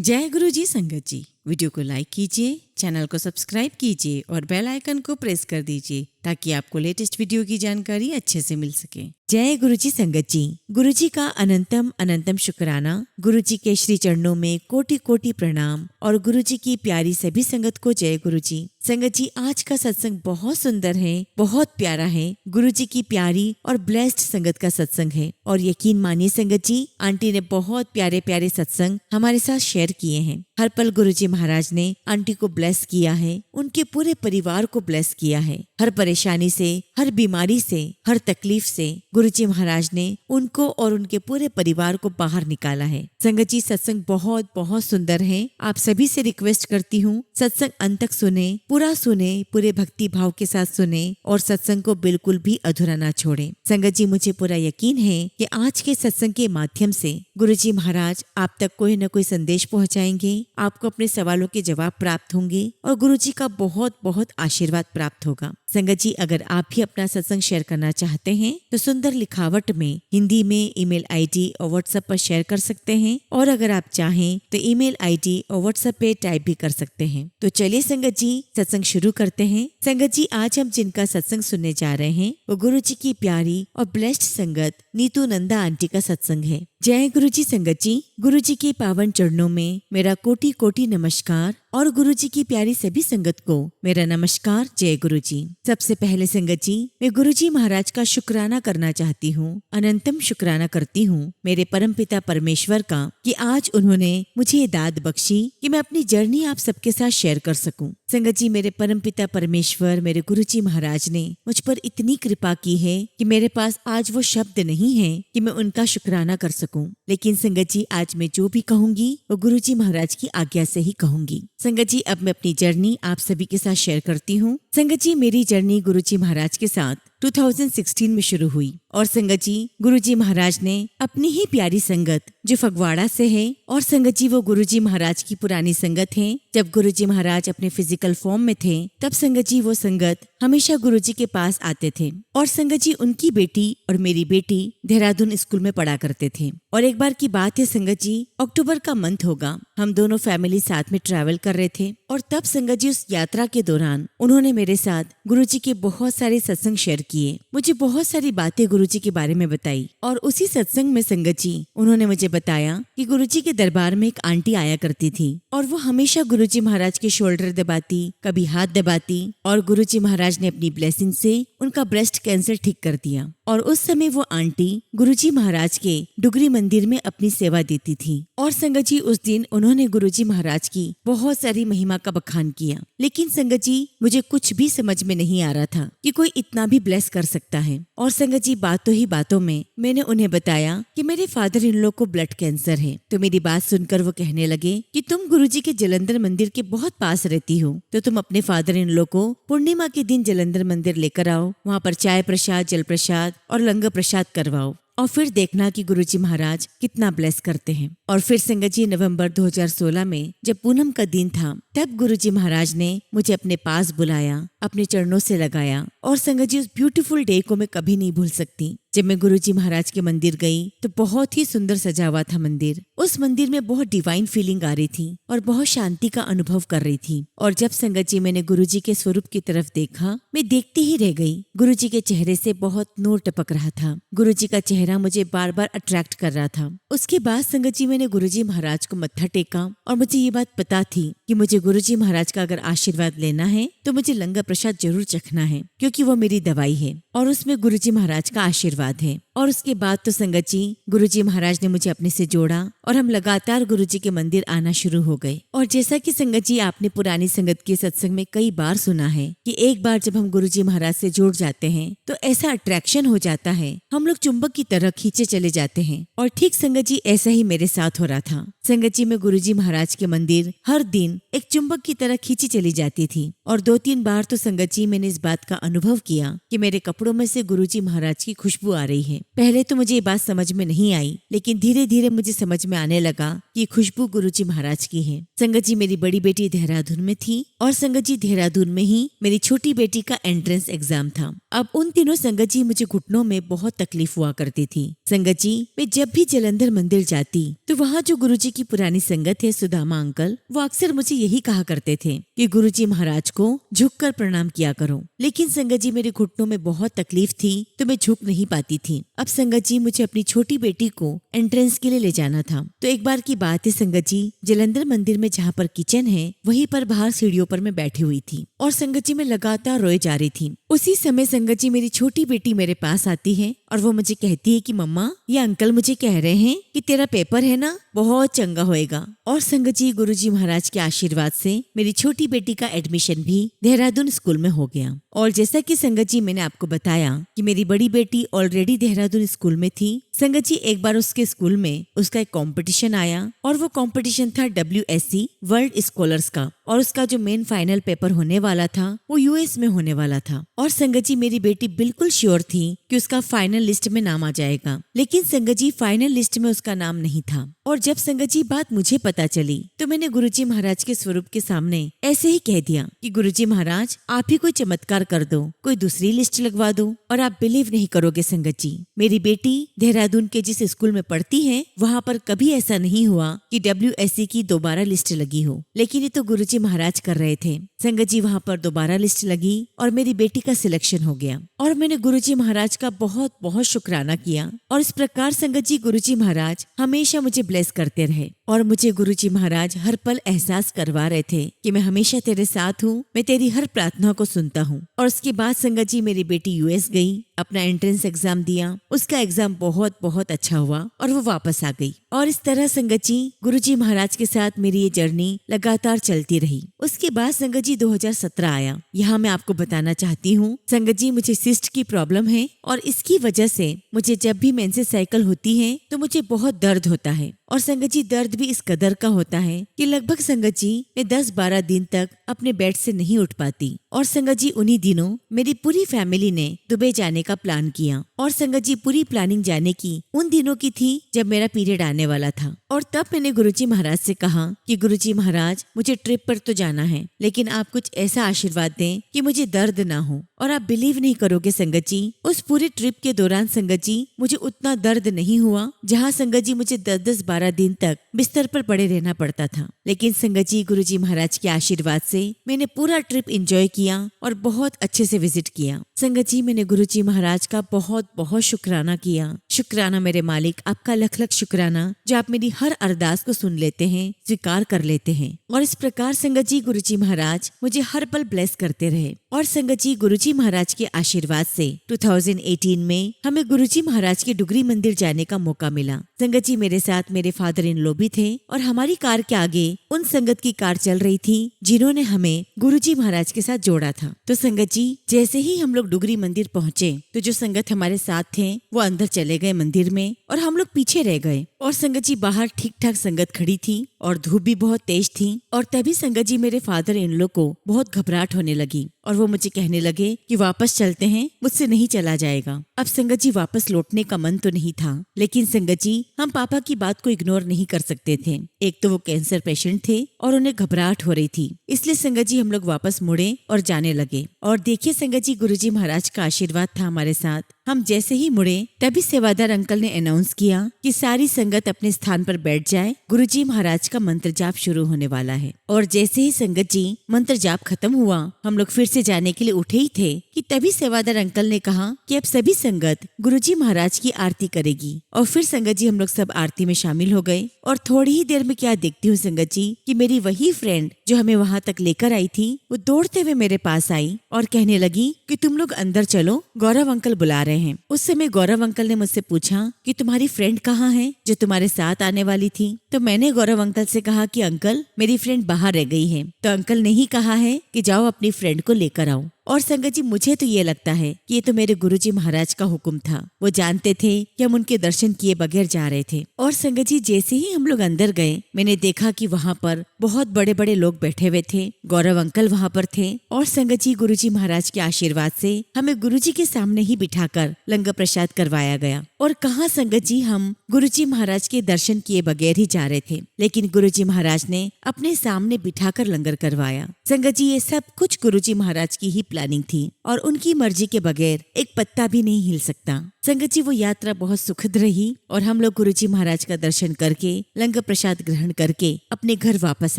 जय गुरु जी संगत जी। वीडियो को लाइक कीजिए, चैनल को सब्सक्राइब कीजिए और बेल आइकन को प्रेस कर दीजिए ताकि आपको लेटेस्ट वीडियो की जानकारी अच्छे से मिल सके। जय गुरु जी संगत जी। गुरु जी का अनंतम अनंतम शुक्राना। गुरु जी के श्री चरणों में कोटि कोटि प्रणाम और गुरु जी की प्यारी सभी संगत को जय गुरु जी। संगत जी, आज का सत्संग बहुत सुंदर है, बहुत प्यारा है। गुरु जी की प्यारी और ब्लेस्ड संगत का सत्संग है और यकीन मानिए संगत जी, आंटी ने बहुत प्यारे प्यारे सत्संग हमारे साथ शेयर किए हैं। हर पल गुरु जी महाराज ने आंटी को ब्लेस किया है, उनके पूरे परिवार को ब्लेस किया है। हर परेशानी से, हर बीमारी से, हर तकलीफ से गुरु जी महाराज ने उनको और उनके पूरे परिवार को बाहर निकाला है। संगत जी, सत्संग बहुत बहुत सुंदर है। आप सभी से रिक्वेस्ट करती हूँ, सत्संग अंत तक सुने, पूरा सुने, पूरे भक्ति भाव के साथ सुने और सत्संग को बिल्कुल भी अधूरा ना छोड़े। संगत जी, मुझे पूरा यकीन है कि आज के सत्संग के माध्यम से गुरु जी महाराज आप तक कोई न कोई संदेश पहुँचाएंगे, आपको अपने सवालों के जवाब प्राप्त होंगे और गुरु जी का बहुत बहुत आशीर्वाद प्राप्त होगा। संगत जी, अगर आप भी अपना सत्संग शेयर करना चाहते हैं तो सुंदर लिखावट में हिंदी में ईमेल आईडी और व्हाट्सएप पर शेयर कर सकते हैं और अगर आप चाहें तो ईमेल आईडी और व्हाट्सएप पे टाइप भी कर सकते हैं। तो चलिए संगत जी, सत्संग शुरू करते हैं। संगत जी, आज हम जिनका सत्संग सुनने जा रहे हैं वो गुरु जी की प्यारी और ब्लेस्ड संगत नीतू नंदा आंटी का सत्संग है। जय गुरु जी संगत जी। गुरु जी के पावन चरणों में मेरा कोटि कोटि नमस्कार और गुरु जी की प्यारी सभी संगत को मेरा नमस्कार। जय गुरु जी। सबसे पहले संगत जी, मैं गुरु जी महाराज का शुक्राना करना चाहती हूँ, अनंतम शुक्राना करती हूँ मेरे परमपिता परमेश्वर का कि आज उन्होंने मुझे ये दाद बख्शी कि मैं अपनी जर्नी आप सबके साथ शेयर कर सकूं। संगत जी, मेरे परमपिता परमेश्वर, मेरे गुरु जी महाराज ने मुझ पर इतनी कृपा की है कि मेरे पास आज वो शब्द नहीं है कि मैं उनका शुक्राना कर सकूं। लेकिन संगत जी, आज मैं जो भी कहूंगी वो गुरु जी महाराज की आज्ञा से ही कहूंगी। संगत जी, अब मैं अपनी जर्नी आप सभी के साथ शेयर करती हूँ। संगत जी, मेरी जर्नी गुरु जी महाराज के साथ 2016 में शुरू हुई और संगत जी, गुरु जी महाराज ने अपनी ही प्यारी संगत जो फगवाड़ा से है और संगत जी वो गुरु जी महाराज की पुरानी संगत है। जब गुरु जी महाराज अपने फिजिकल फॉर्म में थे तब संगत जी वो संगत हमेशा गुरु जी के पास आते थे और संगत जी उनकी बेटी और मेरी बेटी देहरादून स्कूल में पढ़ा करते थे। और एक बार की बात है संगत जी, अक्टूबर का मंथ होगा, हम दोनों फैमिली साथ में ट्रैवल कर रहे थे और तब संगत जी उस यात्रा के दौरान उन्होंने मेरे साथ गुरु जी के बहुत सारे सत्संग शेयर किए, मुझे बहुत सारी बातें गुरु जी के बारे में बताई और उसी सत्संग में संगत जी उन्होंने मुझे बताया कि गुरु जी के दरबार में एक आंटी आया करती थी और वो हमेशा गुरु जी महाराज के शोल्डर दबाती, कभी हाथ दबाती और गुरु जी महाराज ने अपनी ब्लेसिंग से उनका ब्रेस्ट कैंसर ठीक कर दिया। और उस समय वो आंटी गुरु जी महाराज के डुगरी मंदिर में अपनी सेवा देती थी और संगत जी उस दिन उन्होंने गुरु जी महाराज की बहुत सारी महिमा का बखान किया। लेकिन संगत जी, मुझे कुछ भी समझ में नहीं आ रहा था कि कोई इतना भी ब्लेस कर सकता है। और संगत जी, बातों ही बातों में मैंने उन्हें बताया कि मेरे फादर इन लॉ को ब्लड कैंसर है। तो मेरी बात सुनकर वो कहने लगे कि तुम गुरु जी के जलंधर मंदिर के बहुत पास रहती हो, तो तुम अपने फादर इन लॉ को पूर्णिमा के दिन जलंधर मंदिर लेकर आओ, वहाँ पर चाय प्रसाद, जल प्रसाद और लंगर प्रसाद करवाओ और फिर देखना कि गुरु जी महाराज कितना ब्लेस करते हैं। और फिर संगत जी, नवंबर 2016 में जब पूनम का दिन था तब गुरु जी महाराज ने मुझे अपने पास बुलाया, अपने चरणों से लगाया और संगत जी उस ब्यूटीफुल डे को मैं कभी नहीं भूल सकती। जब मैं गुरु जी महाराज के मंदिर गई तो बहुत ही सुंदर सजा हुआ था मंदिर। उस मंदिर में बहुत डिवाइन फीलिंग आ रही थी और बहुत शांति का अनुभव कर रही थी। और जब संगत जी मैंने गुरु जी के स्वरूप की तरफ देखा, मैं देखती ही रह गई। गुरु जी के चेहरे से बहुत नूर टपक रहा था, गुरु जी का चेहरा मुझे बार बार अट्रैक्ट कर रहा था। उसके बाद संगत जी मैंने गुरु जी महाराज को मत्था टेका और मुझे ये बात पता थी कि मुझे गुरु जी महाराज का अगर आशीर्वाद लेना है तो मुझे लंगर प्रसाद जरूर चखना है, क्योंकि वो मेरी दवाई है और उसमें गुरु जी महाराज का आशीर्वाद है। और उसके बाद तो संगत जी गुरु जी महाराज ने मुझे अपने से जोड़ा और हम लगातार गुरु जी के मंदिर आना शुरू हो गए। और जैसा कि संगत जी आपने पुरानी संगत के सत्संग में कई बार सुना है कि एक बार जब हम गुरु जी महाराज से जुड़ जाते हैं तो ऐसा अट्रैक्शन हो जाता है, हम लोग चुंबक की तरह खींचे चले जाते हैं। और ठीक संगत जी ऐसा ही मेरे साथ हो रहा था। संगत जी मैं गुरु जी महाराज के मंदिर हर दिन एक चुंबक की तरह खींची चली जाती थी और 2-3 बार तो संगत जी मैंने इस बात का अनुभव किया कि मेरे कपड़ों में से गुरु जी महाराज की खुशबू आ रही है पहले तो मुझे ये बात समझ में नहीं आई, लेकिन धीरे धीरे मुझे समझ में आने लगा कि खुशबू गुरुजी महाराज की है। संगत जी, मेरी बड़ी बेटी देहरादून में थी और संगत जी देहरादून में ही मेरी छोटी बेटी का एंट्रेंस एग्जाम था। अब उन दिनों संगत जी मुझे घुटनों में बहुत तकलीफ हुआ करती थी। संगत जी, मैं जब भी जलंधर मंदिर जाती तो वहाँ जो गुरुजी की पुरानी संगत है सुदामा अंकल, वो अक्सर मुझे यही कहा करते थे कि गुरुजी महाराज को झुककर प्रणाम किया करो। लेकिन संगत जी, मेरे घुटनों में बहुत तकलीफ थी तो मैं झुक नहीं पाती थी। अब संगत जी, मुझे अपनी छोटी बेटी को एंट्रेंस के लिए ले जाना था। तो एक बार की बात है संगत जी, जलंधर मंदिर में जहाँ पर किचन है वहीं पर बाहर सीढ़ियों पर मैं बैठी हुई थी और संगत जी मैं लगातार रोए जा रही थी। उसी समय संगत जी मेरी छोटी बेटी मेरे पास आती है और वो मुझे कहती है कि मम्मा, ये अंकल मुझे कह रहे हैं कि तेरा पेपर है ना, बहुत चंगा होएगा। और संगत जी, गुरुजी महाराज के आशीर्वाद से मेरी छोटी बेटी का एडमिशन भी देहरादून स्कूल में हो गया। और जैसा कि संगत जी मैंने आपको बताया कि मेरी बड़ी बेटी ऑलरेडी देहरादून स्कूल में थी। संगत जी, एक बार उसके स्कूल में उसका एक कंपटीशन आया और वो कंपटीशन था WSC वर्ल्ड स्कॉलर्स का, और उसका जो मेन फाइनल पेपर होने वाला था वो US में होने वाला था। और संगत जी, मेरी बेटी बिल्कुल श्योर थी कि उसका फाइनल लिस्ट में नाम आ जाएगा, लेकिन संगत जी फाइनल लिस्ट में उसका नाम नहीं था। और जब संगत जी बात मुझे पता चली तो मैंने गुरुजी महाराज के स्वरूप के सामने ऐसे ही कह दिया कि गुरुजी महाराज, आप ही कोई चमत्कार कर दो, कोई दूसरी लिस्ट लगवा दो। और आप बिलीव नहीं करोगे संगत जी, मेरी बेटी देहरादून के जिस स्कूल में पढ़ती है वहाँ पर कभी ऐसा नहीं हुआ कि WSC की दोबारा लिस्ट लगी हो, लेकिन ये तो गुरुजी महाराज कर रहे थे। संगत जी, वहाँ पर दोबारा लिस्ट लगी और मेरी बेटी का सिलेक्शन हो गया और मैंने गुरुजी महाराज का बहुत बहुत शुक्राना किया। और इस प्रकार संगत जी, गुरुजी महाराज हमेशा मुझे ब्लेस करते रहे और मुझे गुरुजी महाराज हर पल एहसास करवा रहे थे कि मैं हमेशा तेरे साथ हूँ, मैं तेरी हर प्रार्थना को सुनता हूँ। और उसके बाद संगत जी मेरी बेटी US गई, अपना एंट्रेंस एग्जाम दिया, उसका एग्जाम बहुत बहुत अच्छा हुआ और वो वापस आ गई। और इस तरह संगत जी गुरुजी महाराज के साथ मेरी ये जर्नी लगातार चलती रही। उसके बाद संगत जी 2017 आया। यहाँ मैं आपको बताना चाहती हूँ संगत जी, मुझे सिस्ट की प्रॉब्लम है और इसकी वजह से मुझे जब भी मेंसेस साइकिल होती है तो मुझे बहुत दर्द होता है। और संगत जी दर्द भी इस कदर का होता है कि लगभग संगत जी मैं 10-12 दिन तक अपने बेड से नहीं उठ पाती। और संगत जी उन्हीं दिनों मेरी पूरी फैमिली ने दुबई जाने का प्लान किया और संगत जी पूरी प्लानिंग जाने की उन दिनों की थी जब मेरा पीरियड आने वाला था। और तब मैंने गुरुजी महाराज से कहा कि गुरुजी महाराज, मुझे ट्रिप पर तो जाना है, लेकिन आप कुछ ऐसा आशीर्वाद दें कि मुझे दर्द ना हो। और आप बिलीव नहीं करोगे संगत जी, उस पूरे ट्रिप के दौरान संगत जी मुझे उतना दर्द नहीं हुआ जहाँ संगत जी मुझे 10-12 दिन तक बिस्तर पर पड़े रहना पड़ता था। लेकिन संगत जी गुरुजी महाराज के आशीर्वाद से मैंने पूरा ट्रिप एंजॉय किया और बहुत अच्छे से विजिट किया। संगत जी मैंने गुरुजी महाराज का बहुत बहुत शुक्राना किया। शुक्राना मेरे मालिक, आपका लख लख शुक्राना जो आप मेरी हर अरदास को सुन लेते हैं, स्वीकार कर लेते हैं। और इस प्रकार संगत जी गुरुजी महाराज मुझे हर पल ब्लेस करते रहे। और संगत जी गुरुजी महाराज के आशीर्वाद से 2018 में हमें गुरुजी महाराज के डुगरी मंदिर जाने का मौका मिला। संगत जी मेरे साथ मेरे फादर इन लॉ भी थे और हमारी कार के आगे उन संगत की कार चल रही थी जिन्होंने हमें गुरुजी महाराज के साथ जोड़ा था। तो संगत जी जैसे ही हम लोग डुगरी मंदिर पहुँचे तो जो संगत हमारे साथ थे वो अंदर चले गए मंदिर में और हम लोग पीछे रह गए। और संगत जी बाहर ठीक ठाक संगत खड़ी थी और धूप भी बहुत तेज थी। और तभी संगत जी मेरे फादर इन लॉ को बहुत घबराहट होने लगी और वो मुझे कहने लगे कि वापस चलते हैं, मुझसे नहीं चला जाएगा। अब संगत जी वापस लौटने का मन तो नहीं था, लेकिन संगत जी हम पापा की बात को इग्नोर नहीं कर सकते थे। एक तो वो कैंसर पेशेंट थे और उन्हें घबराहट हो रही थी, इसलिए संगत जी हम लोग वापस मुड़े और जाने लगे। और देखिए संगत जी गुरुजी महाराज का आशीर्वाद था हमारे साथ। हम जैसे ही मुड़े तभी सेवादार अंकल ने अनाउंस किया कि सारी संगत अपने स्थान पर बैठ जाए, गुरुजी महाराज का मंत्र जाप शुरू होने वाला है। और जैसे ही संगत जी मंत्र जाप खत्म हुआ, हम लोग फिर से जाने के लिए उठे ही थे कि तभी सेवादार अंकल ने कहा कि अब सभी संगत गुरुजी महाराज की आरती करेगी। और फिर संगत जी हम लोग सब आरती में शामिल हो गए। और थोड़ी ही देर में क्या देखती हूँ संगत जी कि मेरी वही फ्रेंड जो हमें वहाँ तक लेकर आई थी वो दौड़ते हुए मेरे पास आई और कहने लगी कि तुम लोग अंदर चलो, गौरव अंकल बुला रहे हैं। उस समय गौरव अंकल ने मुझसे पूछा कि तुम्हारी फ्रेंड कहाँ है जो तुम्हारे साथ आने वाली थी। तो मैंने गौरव अंकल से कहा कि अंकल मेरी फ्रेंड बाहर रह गई है। तो अंकल ने ही कहा है कि जाओ अपनी फ्रेंड को लेकर आओ। और संगत जी मुझे तो ये लगता है कि ये तो मेरे गुरुजी महाराज का हुक्म था। वो जानते थे कि हम उनके दर्शन किए बगैर जा रहे थे। और संगत जी जैसे ही हम लोग अंदर गए, मैंने देखा कि वहाँ पर बहुत बड़े बड़े लोग बैठे हुए थे। गौरव अंकल वहाँ पर थे। और संगत जी गुरुजी महाराज के आशीर्वाद से हमें गुरुजी के सामने ही बिठाकर लंगर प्रसाद करवाया गया। और कहाँ संगत जी हम गुरुजी महाराज के दर्शन किए बगैर ही जा रहे थे, लेकिन गुरुजी महाराज ने अपने सामने बिठाकर लंगर करवाया। संगत जी ये सब कुछ गुरुजी महाराज की ही प्लानिंग थी और उनकी मर्जी के बगैर एक पत्ता भी नहीं हिल सकता। संगत जी वो यात्रा बहुत सुखद रही और हम लोग गुरुजी महाराज का दर्शन करके लंगर प्रसाद ग्रहण करके अपने घर वापस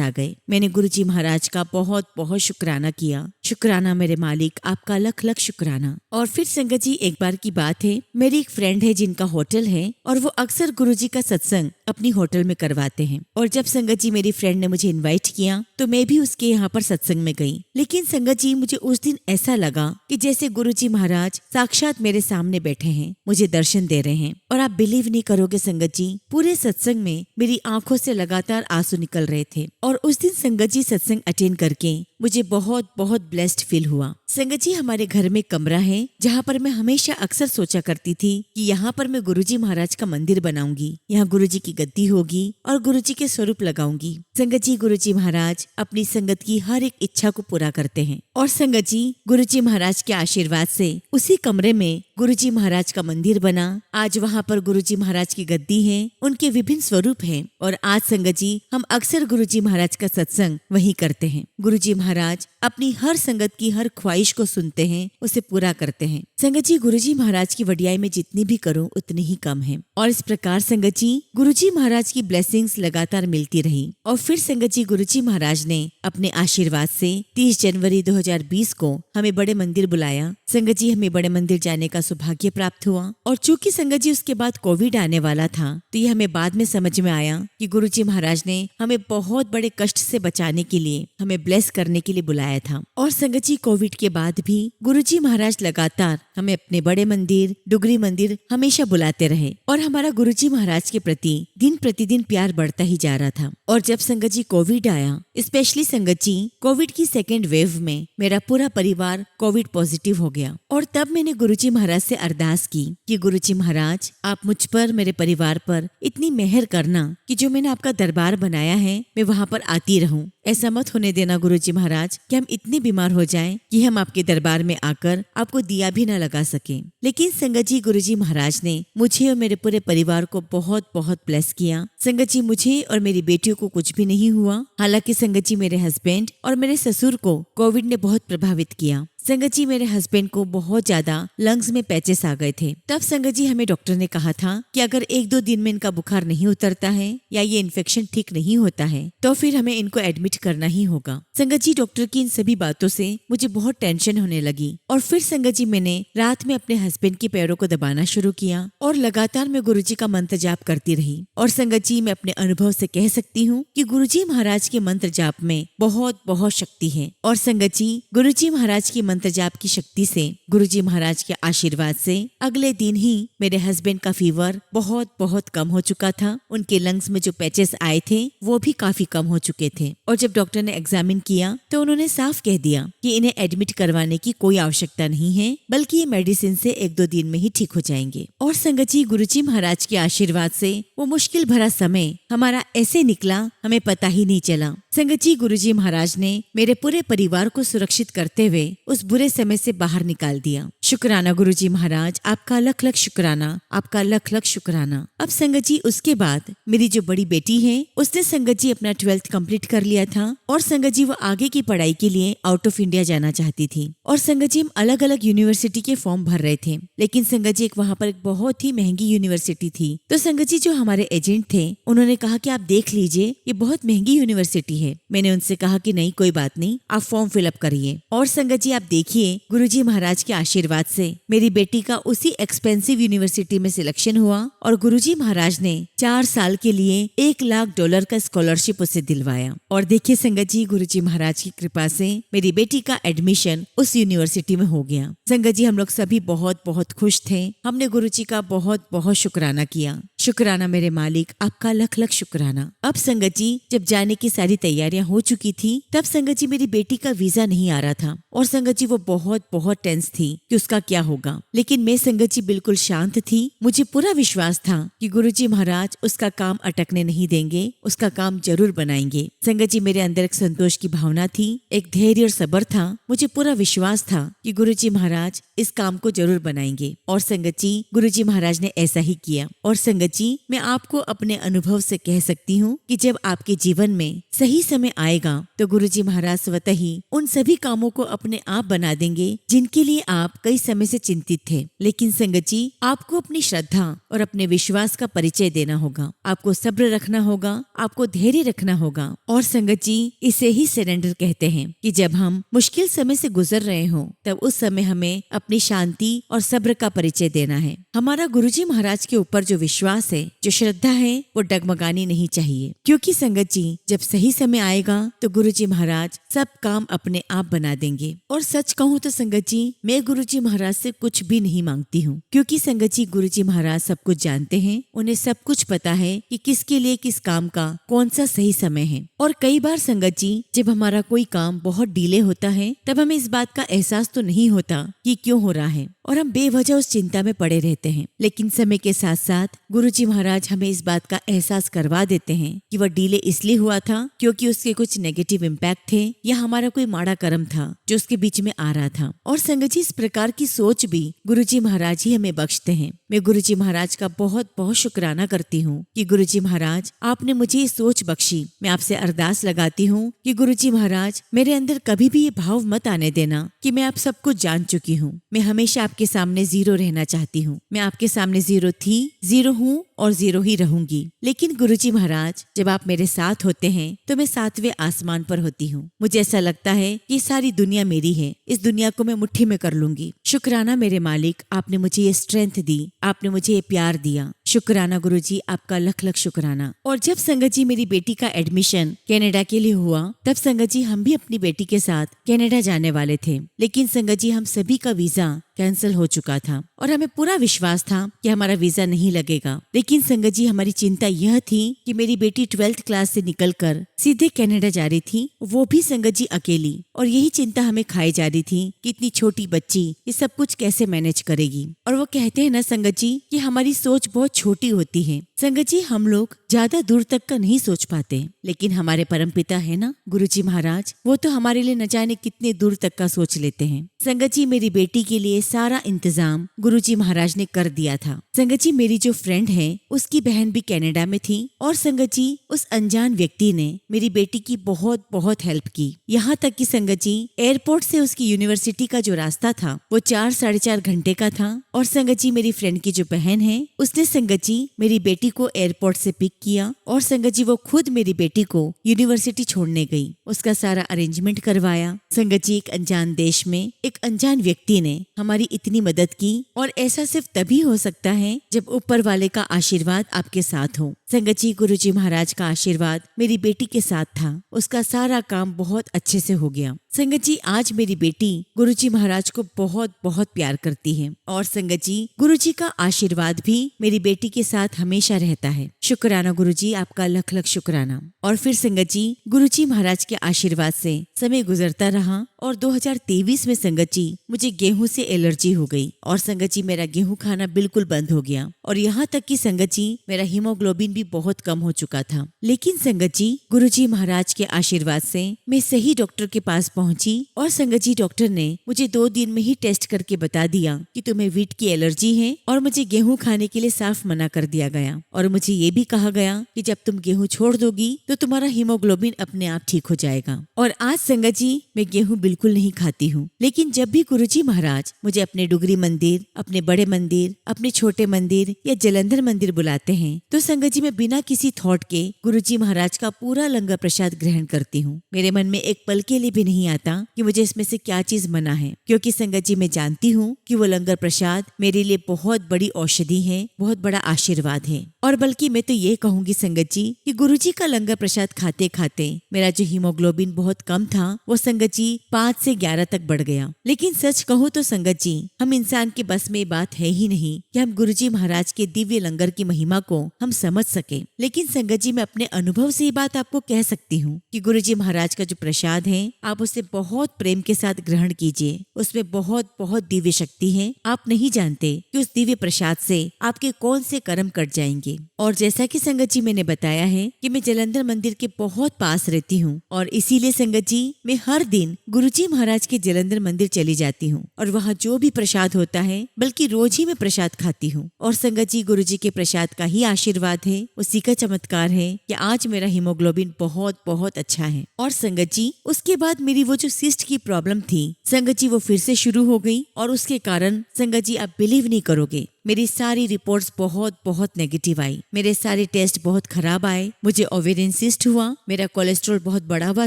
आ गए। मैंने गुरुजी महाराज का बहुत बहुत शुक्राना किया। शुक्राना मेरे मालिक, आपका लख लख शुक्राना। और फिर संगत जी एक बार की बात है, मेरी एक फ्रेंड है जिनका होटल है और वो अक्सर गुरुजी का सत्संग अपनी होटल में करवाते हैं। और जब संगत जी मेरी फ्रेंड ने मुझे इनवाइट किया तो मैं भी उसके यहाँ पर सत्संग में गई। लेकिन संगत जी मुझे उस दिन ऐसा लगा कि जैसे गुरुजी महाराज साक्षात मेरे सामने बैठे हैं, मुझे दर्शन दे रहे हैं। और आप बिलीव नहीं करोगे संगत जी, पूरे सत्संग में मेरी आंखों से लगातार आंसू निकल रहे थे। और उस दिन संगत जी सत्संग अटेंड करके मुझे बहुत बहुत ब्लेस्ड फील हुआ। संगत जी हमारे घर में कमरा है जहाँ पर मैं हमेशा अक्सर सोचा करती थी कि यहाँ पर मैं गुरुजी महाराज का मंदिर बनाऊंगी, यहाँ गुरुजी की गद्दी होगी और गुरुजी के स्वरूप लगाऊंगी। संगत जी गुरुजी महाराज अपनी संगत की हर एक इच्छा को पूरा करते हैं। और संगत जी गुरुजी महाराज के आशीर्वाद से उसी कमरे में गुरुजी महाराज का मंदिर बना। आज वहाँ पर गुरुजी महाराज की गद्दी है, उनके विभिन्न स्वरूप हैं। और आज संगत जी हम अक्सर गुरुजी महाराज का सत्संग वहीं करते हैं। गुरुजी महाराज अपनी हर संगत की हर ख्वाहिश को सुनते हैं, उसे पूरा करते हैं। संगत जी गुरुजी महाराज की वडियाई में जितनी भी करूं उतनी ही कम है। और इस प्रकार संगत जी गुरुजी महाराज की ब्लेसिंग्स लगातार मिलती रही। और फिर संगत जी गुरुजी महाराज ने अपने आशीर्वाद से 30 जनवरी 2020 को हमें बड़े मंदिर बुलाया। संगत जी हमें बड़े मंदिर जाने का सौभाग्य प्राप्त हुआ। और चूंकि संगत जी उसके बाद कोविड आने वाला था, तो ये हमें बाद में समझ में आया कि गुरुजी महाराज ने हमें बहुत बड़े कष्ट से बचाने के लिए, हमें ब्लेस करने के लिए बुलाया था। और संगत जी कोविड के बाद भी गुरुजी महाराज लगातार हमें अपने बड़े मंदिर, डुगरी मंदिर हमेशा बुलाते रहे। और हमारा गुरुजी महाराज के प्रति दिन प्रतिदिन प्यार बढ़ता ही जा रहा था। और जब संगत जी कोविड आया, स्पेशली संगत जी कोविड की सेकेंड वेव में मेरा पूरा परिवार कोविड पॉजिटिव हो गया। और तब मैंने गुरुजी महाराज से अरदास की कि गुरुजी महाराज आप मुझ पर, मेरे परिवार पर इतनी मेहर करना कि जो मैंने आपका दरबार बनाया है मैं वहाँ पर आती रहूं। ऐसा मत होने देना गुरुजी महाराज कि हम इतने बीमार हो जाएं कि हम आपके दरबार में आकर आपको दिया भी न लगा सकें। लेकिन संगत जी गुरुजी महाराज ने मुझे और मेरे पूरे परिवार को बहुत बहुत ब्लेस किया। संगत जी मुझे और मेरी बेटियों को कुछ भी नहीं हुआ। हालांकि संगत जी मेरे हस्बैंड और मेरे ससुर को कोविड ने बहुत प्रभावित किया। संगत जी मेरे हस्बैंड को बहुत ज्यादा लंग्स में पैचेस आ गए थे। तब संगत जी हमें डॉक्टर ने कहा था कि अगर 1-2 दिन में इनका बुखार नहीं उतरता है या ये इन्फेक्शन ठीक नहीं होता है तो फिर हमें इनको एडमिट करना ही होगा। संगत जी डॉक्टर की इन सभी बातों से मुझे बहुत टेंशन होने लगी। और फिर संगत जी मैंने रात में अपने हस्बैंड के पैरों को दबाना शुरू किया और लगातार मैं गुरुजी का मंत्र जाप करती रही। और संगत जी मैं अपने अनुभव से कह सकती हूँ कि गुरुजी महाराज के मंत्र जाप में बहुत बहुत शक्ति है। और संगत जी गुरुजी महाराज की मंत्र जाप की शक्ति से, गुरुजी महाराज के आशीर्वाद से अगले दिन ही मेरे हस्बैंड का फीवर बहुत बहुत कम हो चुका था। उनके लंग्स में जो पैचेस आए थे वो भी काफी कम हो चुके थे। और जब डॉक्टर ने एग्जामिन किया तो उन्होंने साफ कह दिया कि इन्हें एडमिट करवाने की कोई आवश्यकता नहीं है, बल्कि ये मेडिसिन से 1-2 दिन में ही ठीक हो जाएंगे। और संगत जी गुरुजी महाराज के आशीर्वाद से वो मुश्किल भरा समय हमारा ऐसे निकला हमें पता ही नहीं चला। संगत जी गुरुजी महाराज ने मेरे पूरे परिवार को सुरक्षित करते हुए उस बुरे समय से बाहर निकाल दिया। शुक्राना गुरुजी महाराज, आपका लख लख शुक्राना, आपका लख लख शुक्राना। अब संगत जी उसके बाद मेरी जो बड़ी बेटी है उसने संगत जी अपना 12th कंप्लीट कर लिया था। और संगत जी वो आगे की पढ़ाई के लिए आउट ऑफ इंडिया जाना चाहती थी। और संगत जी हम अलग अलग यूनिवर्सिटी के फॉर्म भर रहे थे, लेकिन संगत जी वहाँ पर एक बहुत ही महंगी यूनिवर्सिटी थी। तो संगत जी जो हमारे एजेंट थे उन्होंने कहा कि आप देख लीजिए, ये बहुत महंगी यूनिवर्सिटी है। मैंने उनसे कहा कि नहीं कोई बात नहीं, आप फॉर्म फिलअप करिए। और संगत जी आप देखिए गुरुजी महाराज के आशीर्वाद से मेरी बेटी का उसी एक्सपेंसिव यूनिवर्सिटी में सिलेक्शन हुआ। और गुरुजी महाराज ने 4 साल के लिए $1 लाख का स्कॉलरशिप उसे दिलवाया। और देखिए संगत जी गुरुजी महाराज की कृपा से मेरी बेटी का एडमिशन उस यूनिवर्सिटी में हो गया। संगत जी हम लोग सभी बहुत बहुत खुश थे। हमने गुरुजी का बहुत बहुत शुक्राना किया। शुक्राना मेरे मालिक, आपका लख लख शुक्राना। अब संगत जी जब जाने की सारी तैयारियां हो चुकी थी, तब संगत जी मेरी बेटी का वीजा नहीं आ रहा था और संगत जी वो बहुत बहुत टेंस थी कि उसका क्या होगा। लेकिन मैं संगत जी बिल्कुल शांत थी। मुझे पूरा विश्वास था कि गुरुजी महाराज उसका काम अटकने नहीं देंगे, उसका काम जरूर बनाएंगे। संगत जी मेरे अंदर एक संतोष की भावना थी, एक धैर्य और सब्र था। मुझे पूरा विश्वास था कि गुरुजी महाराज इस काम को जरूर बनाएंगे और संगत जी गुरुजी महाराज ने ऐसा ही किया। और संगत जी मैं आपको अपने अनुभव से कह सकती हूँ कि जब आपके जीवन में सही समय आएगा तो गुरुजी महाराज स्वतः ही उन सभी कामों को अपने आप बना देंगे जिनके लिए आप कई समय से चिंतित थे। लेकिन संगत जी आपको अपनी श्रद्धा और अपने विश्वास का परिचय देना होगा, आपको सब्र रखना होगा, आपको धैर्य रखना होगा। और संगत जी इसे ही सरेंडर कहते हैं कि जब हम मुश्किल समय से गुजर रहे हों तब उस समय हमें अपनी शांति और सब्र का परिचय देना है। हमारा गुरुजी महाराज के ऊपर जो विश्वास है, जो श्रद्धा है, वो डगमगानी नहीं चाहिए, क्योंकि संगत जी जब सही समय आएगा तो गुरुजी महाराज सब काम अपने आप बना देंगे। और सच कहूँ तो संगत जी मैं गुरुजी महाराज से कुछ भी नहीं मांगती हूँ, क्योंकि संगत जी गुरुजी महाराज सब कुछ जानते हैं, उन्हें सब कुछ पता है कि किसके लिए किस काम का कौन सा सही समय है। और कई बार संगत जी जब हमारा कोई काम बहुत डिले होता है तब हमें इस बात का एहसास तो नहीं होता कि क्यों हो रहा है और हम बेवजह उस चिंता में पड़े रहते हैं। लेकिन समय के साथ साथ गुरुजी महाराज हमें इस बात का एहसास करवा देते हैं कि वह डिले इसलिए हुआ था क्योंकि उसके कुछ नेगेटिव इम्पैक्ट थे या हमारा कोई माड़ा कर्म था जो उसके बीच में आ रहा था। और संगत जी इस प्रकार की सोच भी गुरुजी महाराज ही हमें बख्शते हैं। मैं गुरुजी महाराज का बहुत बहुत शुक्राना करती हूँ कि गुरुजी महाराज आपने मुझे ये सोच बख्शी। मैं आपसे अरदास लगाती हूँ कि गुरुजी महाराज मेरे अंदर कभी भी ये भाव मत आने देना कि मैं आप सब कुछ जान चुकी हूँ। मैं हमेशा आपके सामने जीरो रहना चाहती हूँ। मैं आपके सामने जीरो थी, जीरो हूँ और जीरो ही रहूंगी। लेकिन गुरुजी महाराज जब आप मेरे साथ होते हैं तो मैं 7वें आसमान पर होती हूँ। मुझे ऐसा लगता है कि सारी दुनिया मेरी है, इस दुनिया को मैं मुट्ठी में कर लूंगी। शुक्राना मेरे मालिक, आपने मुझे ये स्ट्रेंथ दी, आपने मुझे ये प्यार दिया। शुक्राना गुरुजी, आपका लख लख शुक्राना। और जब संगत जी मेरी बेटी का एडमिशन कनाडा के लिए हुआ तब संगत जी हम भी अपनी बेटी के साथ कनाडा जाने वाले थे। लेकिन संगत जी हम सभी का वीजा कैंसिल हो चुका था और हमें पूरा विश्वास था कि हमारा वीजा नहीं लगेगा। लेकिन संगत जी हमारी चिंता यह थी कि मेरी बेटी 12th क्लास से निकलकर सीधे कनाडा जा रही थी, वो भी संगत जी अकेली। और यही चिंता हमें खाई जा रही थी कि इतनी छोटी बच्ची ये सब कुछ कैसे मैनेज करेगी। और वो कहते हैं ना संगत जी कि हमारी सोच बहुत छोटी होती है। संगत जी हम लोग ज्यादा दूर तक का नहीं सोच पाते, लेकिन हमारे परमपिता है ना गुरुजी महाराज, वो तो हमारे लिए न जाने कितने दूर तक का सोच लेते हैं। संगत जी मेरी बेटी के लिए सारा इंतजाम गुरुजी महाराज ने कर दिया था। संगत जी मेरी जो फ्रेंड है उसकी बहन भी कनाडा में थी और संगत जी उस अनजान व्यक्ति ने मेरी बेटी की बहुत बहुत हेल्प की। यहाँ तक कि संगत जी एयरपोर्ट से उसकी यूनिवर्सिटी का जो रास्ता था वो 4-4.5 घंटे का था। और संगत जी मेरी फ्रेंड की जो बहन है उसने संगत जी मेरी बेटी को एयरपोर्ट से पिक किया और संगत जी वो खुद मेरी बेटी को यूनिवर्सिटी छोड़ने गई, उसका सारा अरेंजमेंट करवाया। संगत जी एक अनजान देश में एक अनजान व्यक्ति ने हमारी इतनी मदद की और ऐसा सिर्फ तभी हो सकता है जब ऊपर वाले का आशीर्वाद आपके साथ हो। संगत जी गुरुजी महाराज का आशीर्वाद मेरी बेटी के साथ था, उसका सारा काम बहुत अच्छे से हो गया। संगत जी आज मेरी बेटी गुरुजी महाराज को बहुत बहुत प्यार करती है और संगत जी गुरुजी का आशीर्वाद भी मेरी बेटी के साथ हमेशा रहता है। शुक्राना गुरुजी, आपका लख लख शुक्राना। और फिर संगत जी गुरुजी महाराज के आशीर्वाद से समय गुजरता रहा और 2023 में संगत जी मुझे गेहूं से एलर्जी हो गई और संगत जी मेरा गेहूं खाना बिल्कुल बंद हो गया और यहाँ तक कि संगत जी मेरा हीमोग्लोबिन भी बहुत कम हो चुका था। लेकिन संगत जी गुरुजी महाराज के आशीर्वाद से मैं सही डॉक्टर के पास पहुंची और संगत जी डॉक्टर ने मुझे 2 दिन में ही टेस्ट करके बता दिया कि तुम्हें व्हीट की एलर्जी है और मुझे गेहूं खाने के लिए साफ मना कर दिया गया। और मुझे ये भी कहा गया कि जब तुम गेहूं छोड़ दोगी तो तुम्हारा हीमोग्लोबिन अपने आप ठीक हो जाएगा। और आज संगत जी मैं गेहूं बिल्कुल नहीं खाती हूँ, लेकिन जब भी गुरुजी महाराज मुझे अपने डुगरी मंदिर, अपने बड़े मंदिर, अपने छोटे मंदिर या जलंधर मंदिर बुलाते हैं तो संगत जी मैं मैं बिना किसी थॉट के गुरुजी महाराज का पूरा लंगर प्रसाद ग्रहण करती हूँ। मेरे मन में एक पल के लिए भी नहीं आता कि मुझे इसमें से क्या चीज मना है, क्योंकि संगत जी मैं जानती हूँ कि वो लंगर प्रसाद मेरे लिए बहुत बड़ी औषधि है, बहुत बड़ा आशीर्वाद है। और बल्कि मैं तो ये कहूंगी संगत जी कि गुरुजी का लंगर प्रसाद खाते खाते मेरा जो हीमोग्लोबिन बहुत कम था वो संगत जी 5 से 11 तक बढ़ गया। लेकिन सच कहूँ तो संगत जी, हम इंसान के बस में बात है ही नहीं कि हम गुरुजी महाराज के दिव्य लंगर की महिमा को हम समझ सके। लेकिन संगत जी मैं अपने अनुभव से ये बात आपको कह सकती हूँ कि गुरुजी महाराज का जो प्रसाद है आप उसे बहुत प्रेम के साथ ग्रहण कीजिए। उसमें बहुत बहुत दिव्य शक्ति है। आप नहीं जानते कि उस दिव्य प्रसाद से आपके कौन से कर्म कट जाएंगे। और जैसा कि संगत जी मैंने बताया है कि मैं जलंधर मंदिर के बहुत पास रहती हूँ और इसीलिए संगत जी मैं हर दिन गुरुजी महाराज के जलंधर मंदिर चली जाती हूँ और वहाँ जो भी प्रसाद होता है बल्कि रोज ही मैं प्रसाद खाती हूँ। और संगत जी गुरुजी के प्रसाद का ही आशीर्वाद है, उसी का चमत्कार है कि आज मेरा हीमोग्लोबिन बहुत बहुत अच्छा है। और संगत जी उसके बाद मेरी वो जो सिस्ट की प्रॉब्लम थी संगत जी वो फिर से शुरू हो गई और उसके कारण संगत जी आप बिलीव नहीं करोगे मेरी सारी रिपोर्ट्स बहुत बहुत नेगेटिव आई। मेरे सारे टेस्ट बहुत खराब आए। मुझे ओवेरियन सिस्ट हुआ, मेरा कोलेस्ट्रॉल बहुत बढ़ा हुआ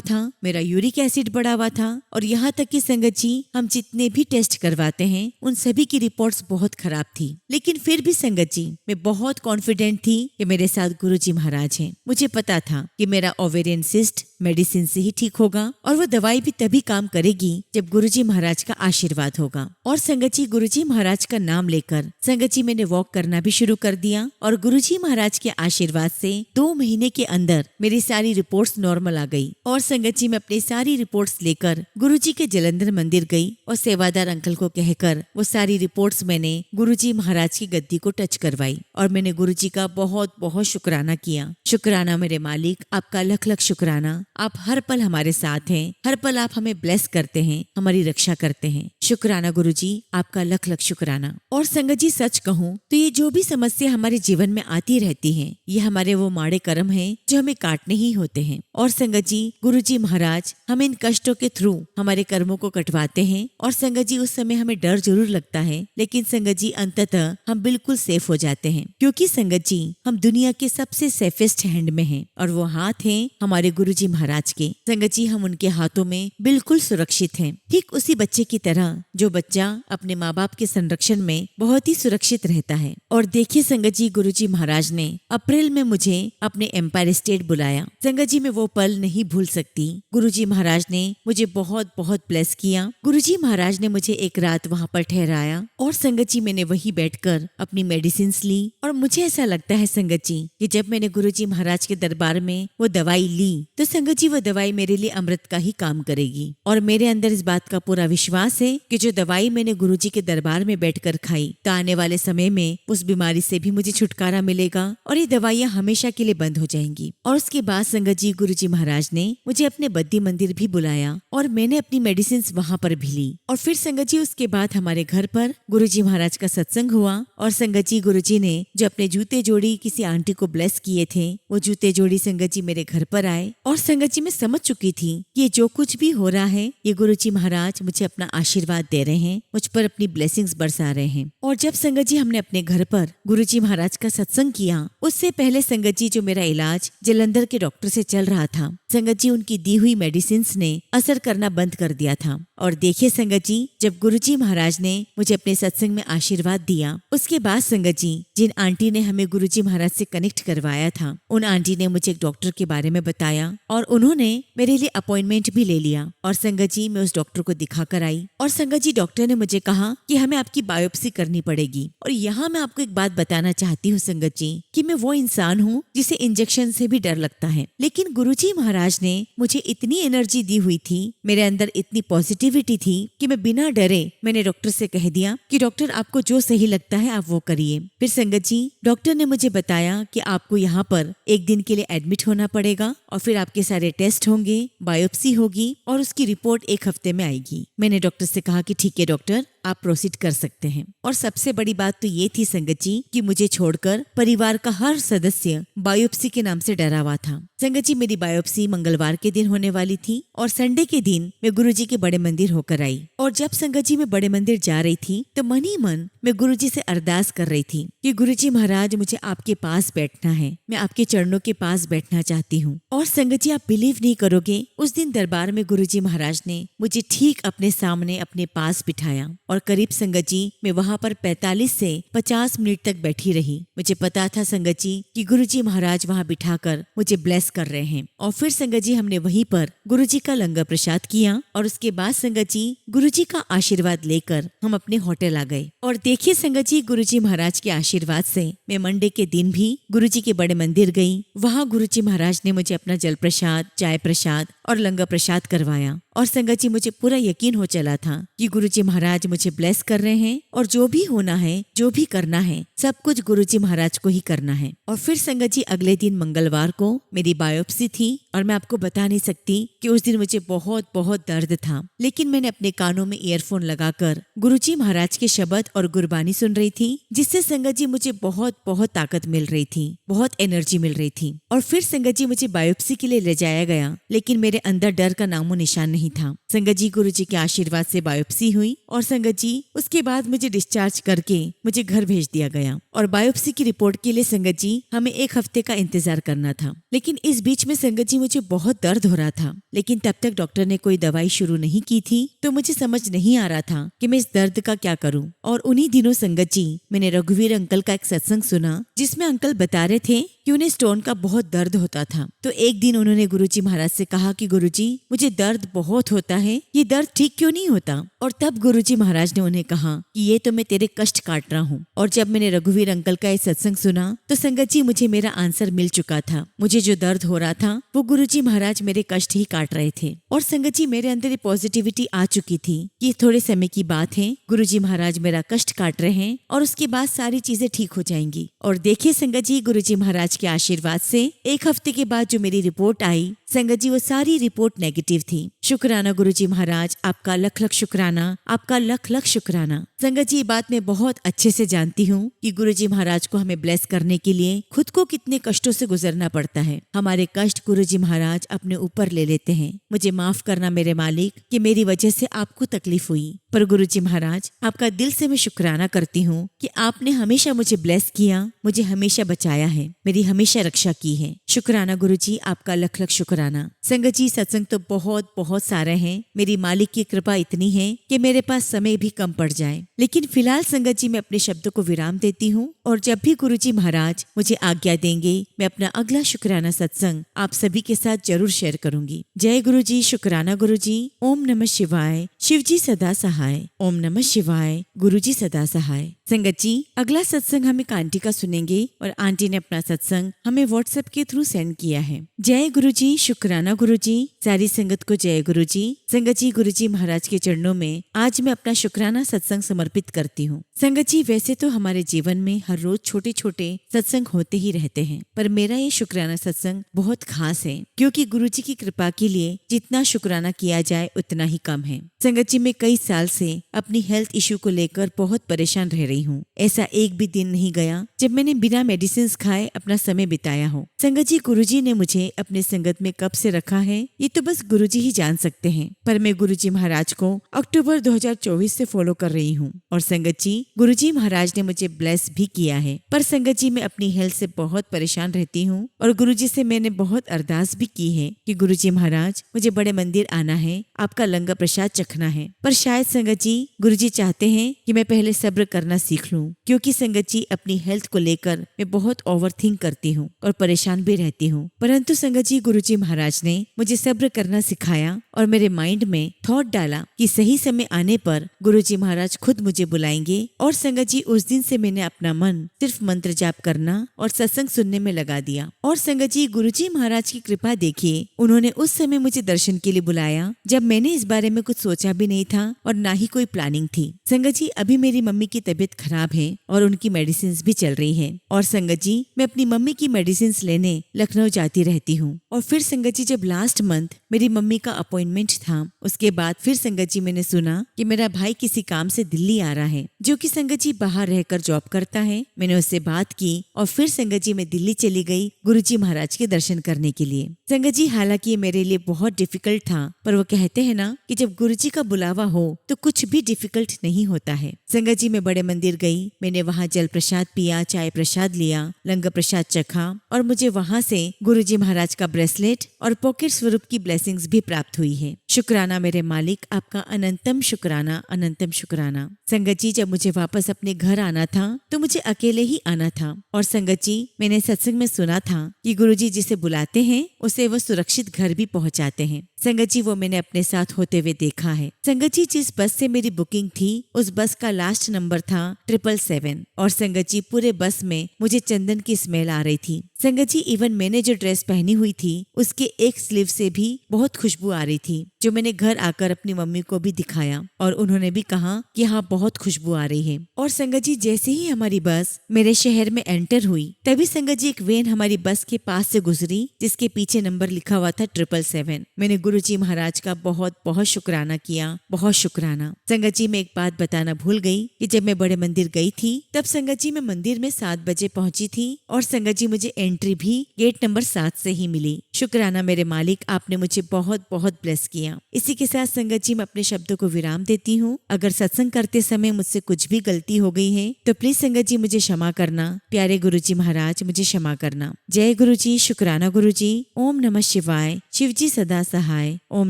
था, मेरा यूरिक एसिड बढ़ा हुआ था और यहाँ तक कि संगत जी हम जितने भी टेस्ट करवाते हैं उन सभी की रिपोर्ट्स बहुत खराब थी। लेकिन फिर भी संगत जी मैं बहुत कॉन्फिडेंट थी कि मेरे साथ गुरुजी महाराज हैं। मुझे पता था कि मेरा ओवेरियन सिस्ट मेडिसिन से ही ठीक होगा और वो दवाई भी तभी काम करेगी जब गुरुजी महाराज का आशीर्वाद होगा। और संगत जी गुरुजी महाराज का नाम लेकर संगत जी मैंने वॉक करना भी शुरू कर दिया और गुरुजी महाराज के आशीर्वाद से 2 महीने के अंदर मेरी सारी रिपोर्ट्स नॉर्मल आ गई। और संगत जी मैं अपनी सारी रिपोर्ट्स लेकर गुरुजी के जलंधर मंदिर गई और सेवादार अंकल को कहकर वो सारी रिपोर्ट्स मैंने गुरुजी महाराज की गद्दी को टच करवाई और मैंने गुरुजी का बहुत बहुत शुक्राना किया। शुक्राना मेरे मालिक, आपका लख लख शुक्राना। आप हर पल हमारे साथ हैं, हर पल आप हमें ब्लेस करते हैं, हमारी रक्षा करते हैं। शुक्राना गुरुजी, आपका लख लख शुक्राना। और संगत जी सच कहूँ तो ये जो भी समस्या हमारे जीवन में आती रहती है ये हमारे वो माड़े कर्म हैं जो हमें काटने ही होते हैं। और संगत जी गुरुजी महाराज हमें इन कष्टों के थ्रू हमारे कर्मों को कटवाते हैं। और संगत जी उस समय हमें डर जरूर लगता है लेकिन संगत जी अंततः हम बिल्कुल सेफ हो जाते हैं, क्योंकि संगत जी हम दुनिया के सबसे सेफेस्ट हैंड में हैं और वो हाथ हैं हमारे गुरुजी महाराज के। संगत जी हम उनके हाथों में बिल्कुल सुरक्षित हैं, ठीक उसी बच्चे की तरह जो बच्चा अपने माँ बाप के संरक्षण में बहुत ही सुरक्षित रहता है। और देखिए संगत जी गुरुजी महाराज ने अप्रैल में मुझे अपने एम्पायर स्टेट बुलाया। संगत जी मैं वो पल नहीं भूल सकती। गुरुजी महाराज ने मुझे बहुत बहुत ब्लेस किया। गुरुजी महाराज ने मुझे एक रात वहाँ पर ठहराया और संगत जी मैंने वही बैठकर अपनी मेडिसिन ली। और मुझे ऐसा लगता है संगत जी कि जब मैंने गुरुजी महाराज के दरबार में वो दवाई ली तो संगत जी वो दवाई मेरे लिए अमृत का ही काम करेगी। और मेरे अंदर इस बात का पूरा विश्वास है कि जो दवाई मैंने गुरुजी के दरबार में बैठकर खाई तो आने वाले समय में उस बीमारी से भी मुझे छुटकारा मिलेगा और ये दवाइयाँ हमेशा के लिए बंद हो जाएंगी। और उसके बाद संगत जी गुरुजी महाराज ने मुझे अपने बद्दी मंदिर भी बुलाया और मैंने अपनी मेडिसिन वहाँ पर भी ली। और फिर संगत जी उसके बाद हमारे घर पर गुरुजी महाराज का सत्संग हुआ और संगत जी गुरुजी ने जो अपने जूते जोड़ी किसी आंटी को ब्लेस किए थे वो जूते जोड़ी संगत जी मेरे घर पर आए। और संगत जी मैं समझ चुकी थी ये जो कुछ भी हो रहा है ये गुरुजी महाराज मुझे अपना आशीर्वाद दे रहे हैं, मुझ पर अपनी ब्लेसिंग्स बरसा रहे हैं। और जब संगत जी हमने अपने घर पर गुरुजी महाराज का सत्संग किया उससे पहले संगत जी जो मेरा इलाज जलंधर के डॉक्टर से चल रहा था संगत जी उनकी दी हुई मेडिसिन ने असर करना बंद कर दिया था। और देखिए संगत जी जब गुरुजी महाराज ने मुझे अपने सत्संग में आशीर्वाद दिया उसके बाद संगत जी जिन आंटी ने हमें गुरुजी महाराज से कनेक्ट करवाया था उन आंटी ने मुझे एक डॉक्टर के बारे में बताया और उन्होंने मेरे लिए अपॉइंटमेंट भी ले लिया। और संगत जी मैं उस डॉक्टर को दिखा कर आई और संगत जी डॉक्टर ने मुझे कहा कि हमें आपकी बायोप्सी करनी पड़ेगी। और यहाँ मैं आपको एक बात बताना चाहती हूँ संगत जी कि मैं वो इंसान हूँ जिसे इंजेक्शन से भी डर लगता है, लेकिन गुरुजी महाराज ने मुझे इतनी एनर्जी दी हुई थी, मेरे अंदर इतनी पॉजिटिविटी थी कि मैं बिना डरे मैंने डॉक्टर से कह दिया कि डॉक्टर आपको जो सही लगता है आप वो करिए। फिर संगत जी डॉक्टर ने मुझे बताया कि आपको यहाँ पर 1 दिन के लिए एडमिट होना पड़ेगा और फिर आपके सारे टेस्ट होंगे, बायोप्सी होगी और उसकी रिपोर्ट 1 हफ्ते में आएगी। मैंने डॉक्टर से कहा कि ठीक है डॉक्टर आप प्रोसीड कर सकते हैं। और सबसे बड़ी बात तो ये थी संगत जी कि मुझे छोड़कर परिवार का हर सदस्य बायोप्सी के नाम से डरा हुआ था। संगत जी, मेरी बायोप्सी मंगलवार के दिन होने वाली थी और संडे के दिन मैं गुरुजी के बड़े मंदिर होकर आई। और जब संगत जी मैं बड़े मंदिर जा रही थी तो मन ही मन मैं गुरुजी से अरदास कर रही थी कि गुरुजी महाराज, मुझे आपके पास बैठना है, मैं आपके चरणों के पास बैठना चाहती हूँ। और संगत जी, आप बिलीव नहीं करोगे, उस दिन दरबार में गुरुजी महाराज ने मुझे ठीक अपने सामने अपने पास बिठाया और करीब संगत जी मैं वहाँ पर 45 से 50 मिनट तक बैठी रही। मुझे पता था संगत जी कि गुरुजी महाराज वहाँ बिठाकर मुझे ब्लेस कर रहे हैं। और फिर संगत जी हमने वहीं पर गुरुजी का लंगर प्रसाद किया और उसके बाद संगत जी गुरुजी का आशीर्वाद लेकर हम अपने होटल आ गए। और देखिए संगत जी, गुरुजी महाराज के आशीर्वाद से मैं मंडे के दिन भी गुरुजी के बड़े मंदिर गई। वहाँ गुरुजी महाराज ने मुझे अपना जल प्रसाद, चाय प्रसाद और लंगर प्रसाद करवाया। और संगत जी, मुझे पूरा यकीन हो चला था कि गुरुजी महाराज मुझे ब्लेस कर रहे हैं और जो भी होना है, जो भी करना है, सब कुछ गुरुजी महाराज को ही करना है। और फिर संगत जी अगले दिन मंगलवार को मेरी बायोप्सी थी और मैं आपको बता नहीं सकती कि उस दिन मुझे बहुत बहुत दर्द था, लेकिन मैंने अपने कानों में ईयरफोन लगाकर गुरुजी महाराज के शब्द और गुरबानी सुन रही थी, जिससे संगत जी मुझे बहुत बहुत ताकत मिल रही थी, बहुत एनर्जी मिल रही थी। और फिर संगत जी मुझे बायोप्सी के लिए ले जाया गया, लेकिन मेरे अंदर डर का नामो निशान नहीं था। संगत जी गुरुजी के आशीर्वाद से बायोप्सी हुई और संगत जी उसके बाद मुझे डिस्चार्ज करके मुझे घर भेज दिया गया। और बायोप्सी की रिपोर्ट के लिए संगत जी हमें 1 हफ्ते का इंतजार करना था। लेकिन इस बीच में संगत जी मुझे बहुत दर्द हो रहा था, लेकिन तब तक डॉक्टर ने कोई दवाई शुरू नहीं की थी, तो मुझे समझ नहीं आ रहा था कि मैं इस दर्द का क्या करूं। और उन्हीं दिनों संगत जी मैंने रघुवीर अंकल का एक सत्संग सुना, जिसमें अंकल बता रहे थे कि उन्हें स्टोन का बहुत दर्द होता था। तो एक दिन उन्होंने गुरुजी महाराज से कहा कि गुरुजी, मुझे दर्द बहुत होता है, ये दर्द ठीक क्यों नहीं होता? और तब गुरुजी महाराज ने उन्हें कहा कि ये तो मैं तेरे कष्ट काट रहा हूँ। और जब मैंने रघुवीर अंकल का ये सत्संग सुना तो संगत जी मुझे मेरा आंसर मिल चुका था। मुझे जो दर्द हो रहा था वो गुरुजी महाराज मेरे कष्ट ही काट रहे थे। और संगत जी मेरे अंदर ये पॉजिटिविटी आ चुकी थी कि थोड़े समय की बात है, गुरुजी महाराज मेरा कष्ट काट रहे हैं और उसके बाद सारी चीजें ठीक हो जाएंगी। और देखिए संगत जी, गुरुजी महाराज के आशीर्वाद से 1 हफ्ते के बाद जो मेरी रिपोर्ट आई संगत जी, वो सारी रिपोर्ट नेगेटिव थी। शुक्राना गुरुजी महाराज, आपका लख लख शुक्राना, आपका लख लख शुक्राना। संगत जी, ये बात मैं बहुत अच्छे से जानती हूँ कि गुरुजी महाराज को हमें ब्लेस करने के लिए खुद को कितने कष्टों से गुजरना पड़ता है। हमारे कष्ट गुरुजी महाराज अपने ऊपर ले लेते हैं। मुझे माफ करना मेरे मालिक कि मेरी वजह से आपको तकलीफ हुई, पर गुरुजी महाराज आपका दिल से मैं शुक्राना करती हूँ कि आपने हमेशा मुझे ब्लेस किया, मुझे हमेशा बचाया है, मेरी हमेशा रक्षा की है। शुक्राना गुरुजी, आपका लख लख शुक्राना। संगत जी, सत्संग तो बहुत बहुत सारे हैं, मेरी मालिक की कृपा इतनी है कि मेरे पास समय भी कम पड़ जाए। लेकिन फिलहाल संगत जी मैं अपने शब्दों को विराम देती हूँ और जब भी गुरुजी महाराज मुझे आज्ञा देंगे मैं अपना अगला शुक्राना सत्संग आप सभी के साथ जरूर शेयर करूंगी। जय गुरुजी, शुक्राना गुरुजी। ओम नमः शिवाय, शिवजी सदा सहाय। ओम नमः शिवाय, गुरुजी सदा सहाय। संगत जी, अगला सत्संग हम एक आंटी का सुनेंगे और आंटी ने अपना सत्संग हमें व्हाट्सएप के थ्रू सेंड किया है। जय गुरुजी, शुक्राना गुरुजी। सारी संगत को जय गुरुजी। संगत जी, गुरुजी महाराज के चरणों में आज मैं अपना शुक्राना सत्संग समर्पित करती हूँ। संगत जी, वैसे तो हमारे जीवन में हर रोज छोटे छोटे सत्संग होते ही रहते हैं, पर मेरा ये शुक्राना सत्संग बहुत खास है, क्योंकि गुरुजी की कृपा के लिए जितना शुक्राना किया जाए उतना ही कम है। संगत जी, मैं कई साल से अपनी हेल्थ इश्यू को लेकर बहुत परेशान रह रही हूँ। ऐसा एक भी दिन नहीं गया जब मैंने बिना मेडिसिन खाए अपना समय बिताया हो। संगत जी, गुरुजी ने मुझे अपने संगत में कब से रखा है ये तो बस गुरुजी ही जान सकते हैं, पर मैं गुरुजी महाराज को अक्टूबर 2024 से फॉलो कर रही हूँ। और संगत जी, गुरुजी महाराज ने मुझे ब्लेस भी किया है, पर संगत जी मैं अपनी हेल्थ से बहुत परेशान रहती हूँ और गुरुजी से मैंने बहुत अरदास भी की है कि गुरुजी महाराज मुझे बड़े मंदिर आना है, आपका लंगर प्रसाद चखना है। पर शायद संगत जी गुरुजी चाहते हैं कि मैं पहले सब्र करना सीख लूं, क्योंकि संगत जी अपनी हेल्थ को लेकर मैं बहुत ओवर थिंक करती हूँ और परेशान भी रहती हूँ। परंतु संगत जी गुरुजी महाराज ने मुझे सब्र करना सिखाया और मेरे माइंड में थॉट डाला कि सही समय आने पर गुरुजी महाराज खुद मुझे बुलाएंगे। और संगत जी उस दिन से मैंने अपना मन सिर्फ मंत्र जाप करना और सत्संग सुनने में लगा दिया। और संगत जी गुरुजी महाराज की कृपा देखिए, उन्होंने उस समय मुझे दर्शन के लिए बुलाया जब मैंने इस बारे में कुछ सोचा भी नहीं था और ना ही कोई प्लानिंग थी। संगत जी, अभी मेरी मम्मी की तबीयत खराब है और उनकी मेडिसिन भी चल रही है। और संगत जी मैं अपनी मम्मी की मेडिसिन लेने लखनऊ जाती रहती हूँ। और फिर संगत जी जब लास्ट मंथ मेरी मम्मी का अपॉइंटमेंट था, उसके बाद फिर संगत जी मैंने सुना कि मेरा भाई किसी काम से दिल्ली आ रहा है, जो कि संगत जी बाहर रहकर जॉब करता है। मैंने उससे बात की और फिर संगत जी मैं दिल्ली चली गई गुरुजी महाराज के दर्शन करने के लिए। संगत जी हालांकि ये मेरे लिए बहुत डिफिकल्ट था, पर वो कहते हैं ना कि जब गुरुजी का बुलावा हो तो कुछ भी डिफिकल्ट नहीं होता है। संगत जी मैं बड़े मंदिर गई, मैंने वहाँ जल प्रसाद पिया, चाय प्रसाद लिया, लंगर प्रसाद चखा और मुझे वहाँ से गुरुजी महाराज का ब्रेसलेट और पॉकेट स्वरूप की ब्लेसिंग्स भी प्राप्त हुई है। शुक्राना मेरे मालिक, आपका अनंतम शुक्राना, अनंतम शुक्राना। संगत जी जब मुझे वापस अपने घर आना था तो मुझे अकेले ही आना था। और संगत जी मैंने सत्संग में सुना था कि गुरुजी जिसे बुलाते हैं उसे वो सुरक्षित घर भी पहुंचाते हैं। संगत जी वो मैंने अपने साथ होते हुए देखा है। संगत जी जिस बस से मेरी बुकिंग थी उस बस का लास्ट नंबर था 777। और संगत जी पूरे बस में मुझे चंदन की स्मेल आ रही थी। संगत जी इवन मैंने जो ड्रेस पहनी हुई थी उसके एक स्लीव से भी बहुत खुशबू आ रही थी, जो मैंने घर आकर अपनी मम्मी को भी दिखाया और उन्होंने भी कहा कि हाँ बहुत खुशबू आ रही है। और संगत जी जैसे ही हमारी बस मेरे शहर में एंटर हुई तभी संगत जी एक वैन हमारी बस के पास से गुजरी जिसके पीछे नंबर लिखा हुआ था 777। मैंने गुरुजी महाराज का बहुत बहुत शुक्राना किया, बहुत शुक्राना। संगत जी मैं एक बात बताना भूल गई कि जब मैं बड़े मंदिर गई थी तब संगत जी मैं मंदिर में 7 बजे पहुंची थी और संगत जी मुझे एंट्री भी गेट नंबर 7 से ही मिली। शुक्राना मेरे मालिक, आपने मुझे बहुत बहुत ब्लेस किया। इसी के साथ संगत जी मैं अपने शब्दों को विराम देती हूँ। अगर सत्संग करते समय मुझसे कुछ भी गलती हो गई है तो प्लीज संगत जी मुझे क्षमा करना। प्यारे गुरुजी महाराज मुझे क्षमा करना। जय गुरुजी, शुक्राना गुरुजी। ओम नमः शिवाय। शिवजी सदा सहाय। ओम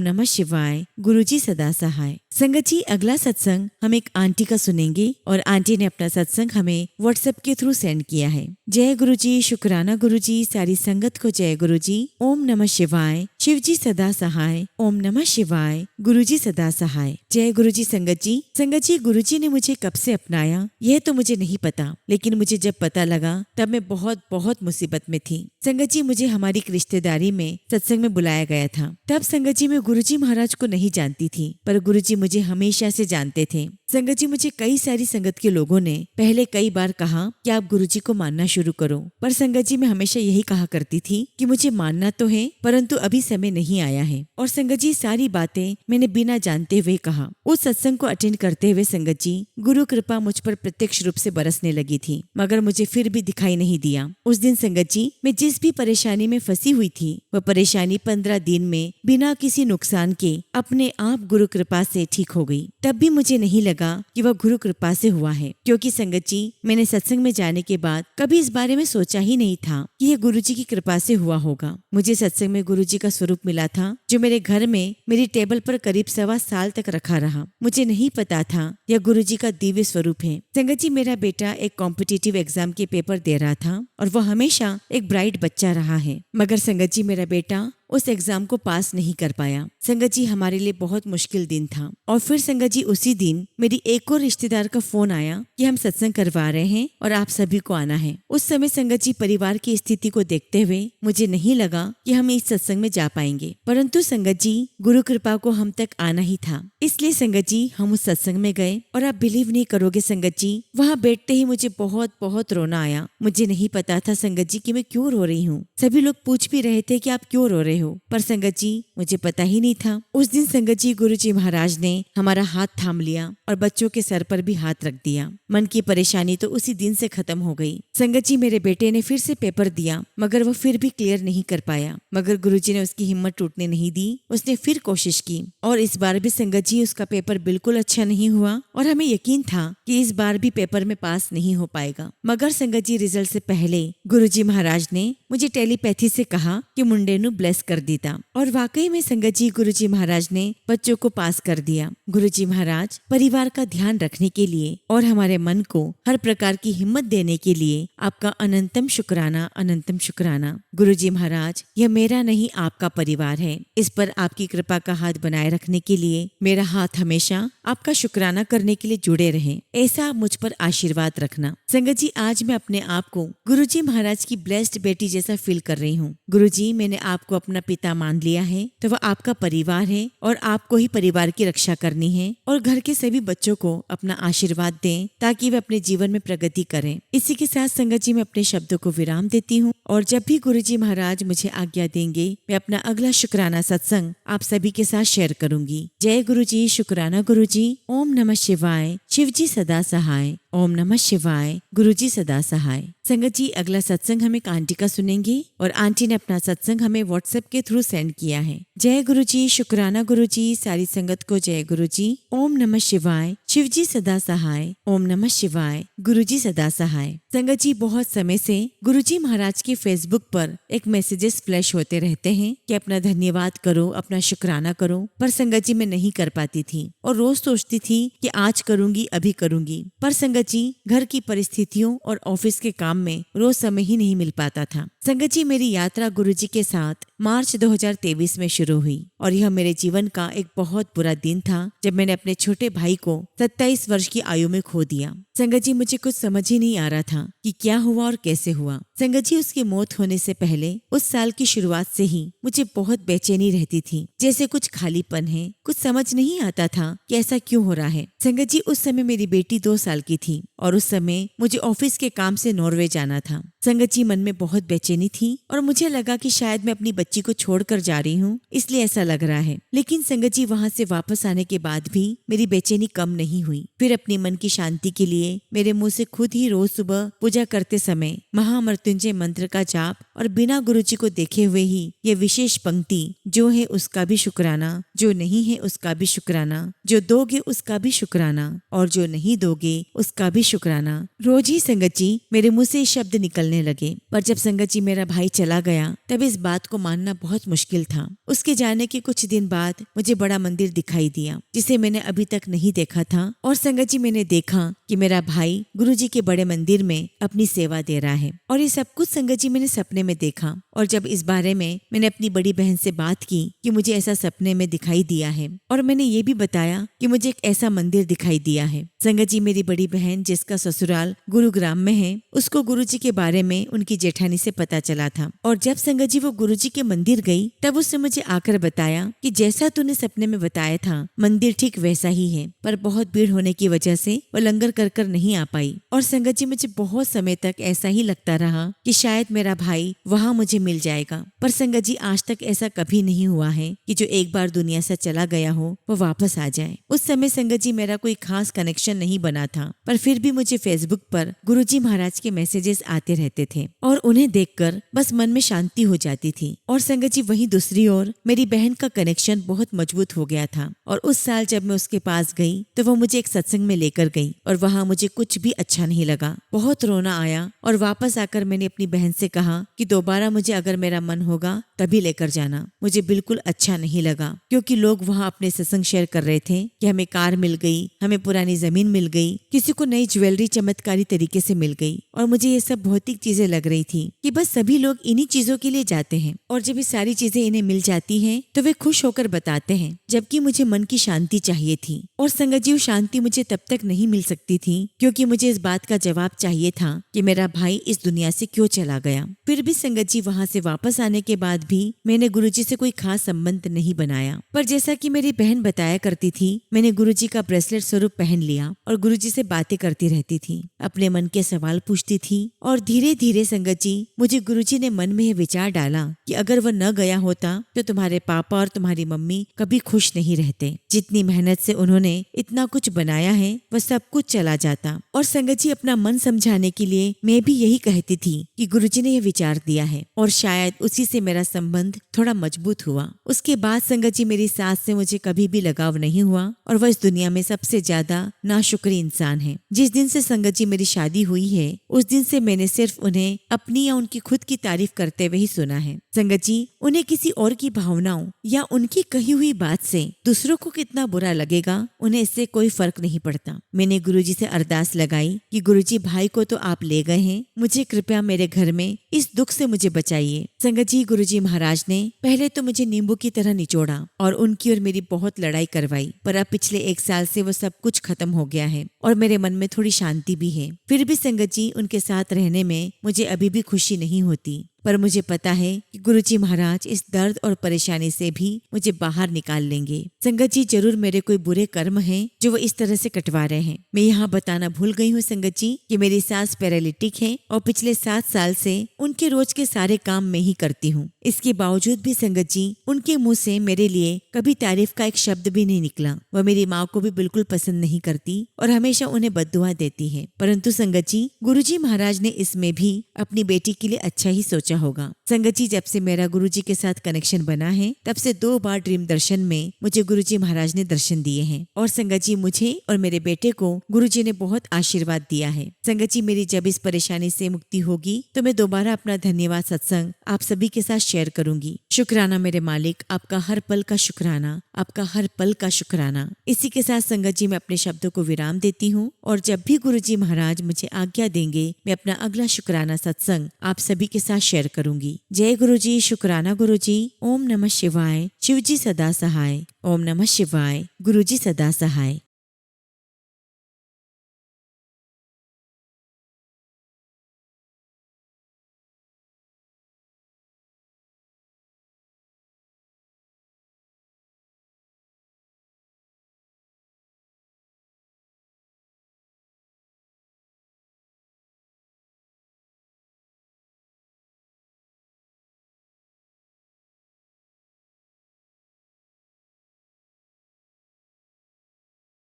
नमः शिवाय। गुरुजी सदा सहाय। संगत जी अगला सत्संग हम एक आंटी का सुनेंगे और आंटी ने अपना सत्संग हमें व्हाट्सएप के थ्रू सेंड किया है। जय गुरुजी, शुक्राना गुरुजी। सारी संगत को जय गुरुजी। ओम नमः शिवाय। शिवजी सदा सहाय। ओम नमः शिवाय। गुरुजी सदा सहाय। जय गुरुजी। संगत जी गुरुजी ने मुझे कब से अपनाया यह तो मुझे नहीं पता, लेकिन मुझे जब पता लगा तब मैं बहुत बहुत मुसीबत में थी। संगत जी मुझे हमारी एक रिश्तेदारी में सत्संग में बुलाया गया था। तब संगत जी मैं गुरुजी महाराज को नहीं जानती थी, पर गुरुजी मुझे हमेशा से जानते थे। संगत जी मुझे कई सारी संगत के लोगों ने पहले कई बार कहा कि आप गुरुजी को मानना शुरू करो, पर संगत जी मैं हमेशा यही कहा करती थी कि मुझे मानना तो है परंतु अभी समय नहीं आया है। और संगत जी सारी बातें मैंने बिना जानते हुए कहा। उस सत्संग को अटेंड करते हुए संगत जी गुरु कृपा मुझ पर प्रत्यक्ष रूप से बरसने लगी थी, मगर मुझे फिर भी दिखाई नहीं दिया। उस दिन संगत जी मैं जिस भी परेशानी में फंसी हुई थी वह परेशानी 15 दिन में बिना किसी नुकसान के अपने आप गुरु कृपा से ठीक हो गई। तब भी मुझे नहीं लगा कि वह गुरु कृपा से हुआ है, क्योंकि संगत जी मैंने सत्संग में जाने के बाद कभी इस बारे में सोचा ही नहीं था कि यह गुरुजी की कृपा से हुआ होगा। मुझे सत्संग में गुरुजी का स्वरूप मिला था जो मेरे घर में मेरी टेबल पर करीब 1.25 साल तक रखा रहा। मुझे नहीं पता था यह गुरुजी का दिव्य स्वरूप है। संगत जी मेरा बेटा एक कॉम्पिटिटिव एग्जाम के पेपर दे रहा था और वह हमेशा एक ब्राइट बच्चा रहा है, मगर संगत जी मेरा बेटा उस एग्जाम को पास नहीं कर पाया। संगत जी हमारे लिए बहुत मुश्किल दिन था। और फिर संगत जी उसी दिन मेरी एक और रिश्तेदार का फोन आया कि हम सत्संग करवा रहे हैं और आप सभी को आना है। उस समय संगत जी परिवार की स्थिति को देखते हुए मुझे नहीं लगा कि हम इस सत्संग में जा पाएंगे, परंतु संगत जी गुरु कृपा को हम तक आना ही था। इसलिए संगत जी हम उस सत्संग में गए और आप बिलीव नहीं करोगे संगत जी, वहाँ बैठते ही मुझे बहुत बहुत रोना आया। मुझे नहीं पता था संगत जी कि मैं क्यों रो रही हूँ। सभी लोग पूछ भी रहे थे कि आप क्यों रो रहे हो, पर संगत जी मुझे पता ही नहीं था। उस दिन संगत जी गुरुजी महाराज ने हमारा हाथ थाम लिया और बच्चों के सर पर भी हाथ रख दिया। मन की परेशानी तो उसी दिन से खत्म हो गई। संगत जी मेरे बेटे ने फिर से पेपर दिया, मगर वो फिर भी क्लियर नहीं कर पाया, मगर गुरुजी ने उसकी हिम्मत टूटने नहीं दी। उसने फिर कोशिश की और इस बार भी संगत जी उसका पेपर बिल्कुल अच्छा नहीं हुआ और हमें यकीन था कि इस बार भी पेपर में पास नहीं हो पाएगा। मगर संगत जी रिजल्ट से पहले गुरुजी महाराज ने मुझे टेलीपैथी से कहा कि मुंडे नु ब्लेस कर दीता, और वाकई में संगत जी गुरुजी महाराज ने बच्चों को पास कर दिया। गुरुजी महाराज परिवार का ध्यान रखने के लिए और हमारे मन को हर प्रकार की हिम्मत देने के लिए आपका अनंतम शुक्राना, अनंतम शुक्राना। गुरुजी महाराज यह मेरा नहीं आपका परिवार है। इस पर आपकी कृपा का हाथ बनाए रखने के लिए मेरा हाथ हमेशा आपका शुक्राना करने के लिए जुड़े रहे, ऐसा आप मुझ पर आशीर्वाद रखना। संगत जी आज मैं अपने आप को गुरुजी महाराज की ब्लेस्ड बेटी जैसा फील कर रही हूँ। गुरुजी मैंने आपको अपना अपना पिता मान लिया है तो वह आपका परिवार है और आपको ही परिवार की रक्षा करनी है और घर के सभी बच्चों को अपना आशीर्वाद दें ताकि वे अपने जीवन में प्रगति करें। इसी के साथ संगत जी मैं अपने शब्दों को विराम देती हूँ और जब भी गुरुजी महाराज मुझे आज्ञा देंगे मैं अपना अगला शुक्राना सत्संग आप सभी के साथ शेयर करूंगी। जय गुरुजी, शुक्राना गुरुजी। ओम नमः शिवाय। शिवजी सदा सहाय। ओम नमः शिवाय। गुरुजी सदा सहाय। संगत जी अगला सत्संग हम एक आंटी का सुनेंगे और आंटी ने अपना सत्संग हमें व्हाट्सएप के थ्रू सेंड किया है। जय गुरुजी, शुक्राना गुरुजी। सारी संगत को जय गुरुजी। ओम नमः शिवाय। शिवजी सदा सहाय। ओम नमः शिवाय। गुरुजी सदा सहाय। संगत जी बहुत समय से गुरुजी महाराज के फेसबुक पर एक मैसेजेस फ्लैश होते रहते हैं कि अपना धन्यवाद करो, अपना शुक्राना करो, पर संगत जी मैं नहीं कर पाती थी और रोज सोचती थी कि आज करूंगी, अभी करूंगी, पर संगत जी घर की परिस्थितियों और ऑफिस के काम में रोज समय ही नहीं मिल पाता था। संगत जी मेरी यात्रा गुरुजी के साथ मार्च 2023 में शुरू हुई और यह मेरे जीवन का एक बहुत बुरा दिन था जब मैंने अपने छोटे भाई को 27 वर्ष की आयु में खो दिया। संगत जी मुझे कुछ समझ ही नहीं आ रहा था कि क्या हुआ और कैसे हुआ। संगत जी उसकी मौत होने से पहले उस साल की शुरुआत से ही मुझे बहुत बेचैनी रहती थी, जैसे कुछ खालीपन है, कुछ समझ नहीं आता था कि ऐसा क्यों हो रहा है। संगत जी उस समय मेरी बेटी 2 साल की थी और उस समय मुझे ऑफिस के काम से नॉर्वे जाना था। संगत जी मन में बहुत बेचैनी थी और मुझे लगा कि शायद मैं अपनी बच्ची को छोड़कर जा रही हूँ, इसलिए ऐसा लग रहा है। लेकिन संगत जी वहाँ से वापस आने के बाद भी मेरी बेचैनी कम नहीं हुई। फिर अपनी मन की शांति के लिए मेरे मुंह से खुद ही रोज सुबह पूजा करते समय महामृत्युंजय मंत्र का जाप और बिना गुरुजी को देखे हुए ही ये विशेष पंक्ति, जो है उसका भी शुक्राना, जो नहीं है उसका भी शुक्राना, जो दोगे उसका भी शुक्राना और जो नहीं दोगे उसका भी शुक्राना, रोज ही संगत जी मेरे मुंह से शब्द निकलने लगे। पर जब संगत जी मेरा भाई चला गया तब इस बात को मानना बहुत मुश्किल था। उसके जाने के कुछ दिन बाद मुझे बड़ा मंदिर दिखाई दिया जिसे मैंने अभी तक नहीं देखा था और संगत जी मैंने देखा कि मेरा भाई गुरुजी के बड़े मंदिर में अपनी सेवा दे रहा है और ये सब कुछ संगत जी मैंने सपने में देखा। और जब इस बारे में मैंने अपनी बड़ी बहन से बात की कि मुझे ऐसा सपने में दिखाई दिया है और मैंने ये भी बताया कि मुझे एक ऐसा मंदिर दिखाई दिया है। संगत जी मेरी बड़ी बहन जिसका ससुराल गुरुग्राम में है, उसको गुरुजी के बारे में उनकी जेठानी से पता चला था और जब संगत जी वो गुरुजी के मंदिर गई तब उसने मुझे आकर बताया कि जैसा तूने सपने में बताया था मंदिर ठीक वैसा ही है, पर बहुत भीड़ होने की वजह से वो लंगर कर नहीं आ पाई। और संगत जी मुझे बहुत समय तक ऐसा ही लगता रहा कि शायद मेरा भाई वहाँ मुझे मिल जाएगा, पर संगत जी आज तक ऐसा कभी नहीं हुआ है कि जो एक बार दुनिया से चला गया हो वो वापस आ जाए। उस समय संगत जी मेरा कोई खास कनेक्शन नहीं बना था, पर फिर भी मुझे फेसबुक पर गुरुजी महाराज के मैसेजेस आते रहते थे और उन्हें देखकर बस मन में शांति हो जाती थी। और संगत जी वहीं दूसरी ओर मेरी बहन का कनेक्शन बहुत मजबूत हो गया था और उस साल जब मैं उसके पास गई तो वो मुझे एक सत्संग में लेकर गई और वहाँ मुझे कुछ भी अच्छा नहीं लगा, बहुत रोना आया और वापस आकर मैंने अपनी बहन से कहा कि दोबारा मुझे अगर मेरा मन होगा तभी लेकर जाना। मुझे बिल्कुल अच्छा नहीं लगा क्योंकि लोग वहाँ अपने सत्संग शेयर कर रहे थे कि हमें कार मिल गई, हमें पुरानी जमीन मिल गई, किसी को नई ज्वेलरी चमत्कारी तरीके से मिल गई और मुझे ये सब भौतिक चीजें लग रही थी कि बस सभी लोग इन्हीं चीजों के लिए जाते हैं और जब ये सारी चीजें इन्हें मिल जाती हैं तो वे खुश होकर बताते हैं, जबकि मुझे मन की शांति चाहिए थी। और संगत जी शांति मुझे तब तक नहीं मिल सकती थी क्योंकि मुझे इस बात का जवाब चाहिए था कि मेरा भाई इस दुनिया से क्यों चला गया। फिर भी संगत जी वहाँ से वापस आने के बाद भी मैंने गुरुजी से कोई खास संबंध नहीं बनाया, पर जैसा कि मेरी बहन बताया करती थी मैंने गुरुजी का ब्रेसलेट स्वरूप पहन लिया और गुरुजी से बातें करती रहती थी, अपने मन के सवाल पूछती थी और धीरे धीरे संगत जी मुझे गुरुजी ने मन में यह विचार डाला कि अगर वह न गया होता तो तुम्हारे पापा और तुम्हारी मम्मी कभी खुश नहीं रहते। जितनी मेहनत से उन्होंने इतना कुछ बनाया है वह सब कुछ चला जाता। और संगत जी अपना मन समझाने के लिए मैं भी यही कहती थी कि गुरुजी ने यह विचार दिया है और शायद उसी से मेरा संबंध थोड़ा मजबूत हुआ। उसके बाद संगत जी मेरी सास से मुझे कभी भी लगाव नहीं हुआ और वह इस दुनिया में सबसे ज्यादा नाशुक्री इंसान है। जिस दिन से संगत जी मेरी शादी हुई है उस दिन से मैंने सिर्फ उन्हें अपनी या उनकी खुद की तारीफ करते हुए ही सुना है। संगत जी उन्हें किसी और की भावनाओं या उनकी कही हुई बात से दूसरों को कितना बुरा लगेगा उन्हें इससे कोई फर्क नहीं पड़ता। मैंने गुरुजी से अरदास लगाई कि गुरुजी भाई को तो आप ले गए हैं, मुझे कृपया मेरे घर में इस दुख से मुझे बचाइए। संगत जी गुरुजी महाराज ने पहले तो मुझे नींबू की तरह निचोड़ा और उनकी और मेरी बहुत लड़ाई करवाई, पर अब पिछले 1 साल से वो सब कुछ खत्म हो गया है और मेरे मन में थोड़ी शांति भी है। फिर भी संगत जी उनके साथ रहने में मुझे अभी भी खुशी नहीं होती। पर मुझे पता है कि गुरुजी महाराज इस दर्द और परेशानी से भी मुझे बाहर निकाल लेंगे। संगत जी, जरूर मेरे कोई बुरे कर्म हैं जो वो इस तरह से कटवा रहे हैं। मैं यहाँ बताना भूल गई हूँ संगत जी कि मेरी सास पैरालिटिक है और पिछले 7 साल से उनके रोज के सारे काम मैं ही करती हूँ। इसके बावजूद भी संगत जी, उनके मुंह से मेरे लिए कभी तारीफ का एक शब्द भी नहीं निकला। वह मेरी माँ को भी बिल्कुल पसंद नहीं करती और हमेशा उन्हें बद्दुआ देती है। परंतु संगत जी, गुरुजी महाराज ने इसमें भी अपनी बेटी के लिए अच्छा ही सोचा होगा। संगत जी, जब से मेरा गुरुजी के साथ कनेक्शन बना है तब से 2 बार ड्रीम दर्शन में मुझे गुरुजी महाराज ने दर्शन दिए हैं। और संगत जी, मुझे और मेरे बेटे को गुरुजी ने बहुत आशीर्वाद दिया है। संगत जी, मेरी जब इस परेशानी से मुक्ति होगी तो मैं दोबारा अपना धन्यवाद सत्संग आप सभी के साथ शेयर करूंगी। शुक्राना मेरे मालिक, आपका हर पल का शुक्राना, आपका हर पल का शुक्राना। इसी के साथ संगत जी, मैं अपने शब्दों को विराम देती हूँ और जब भी गुरुजी महाराज मुझे आज्ञा देंगे मैं अपना अगला शुक्राना सत्संग आप सभी के साथ शेयर करूंगी। जय गुरुजी, शुक्राना गुरुजी। ओम नमः शिवाय। शिवजी सदा सहाय। ओम नमः शिवाय। गुरुजी सदा सहाय।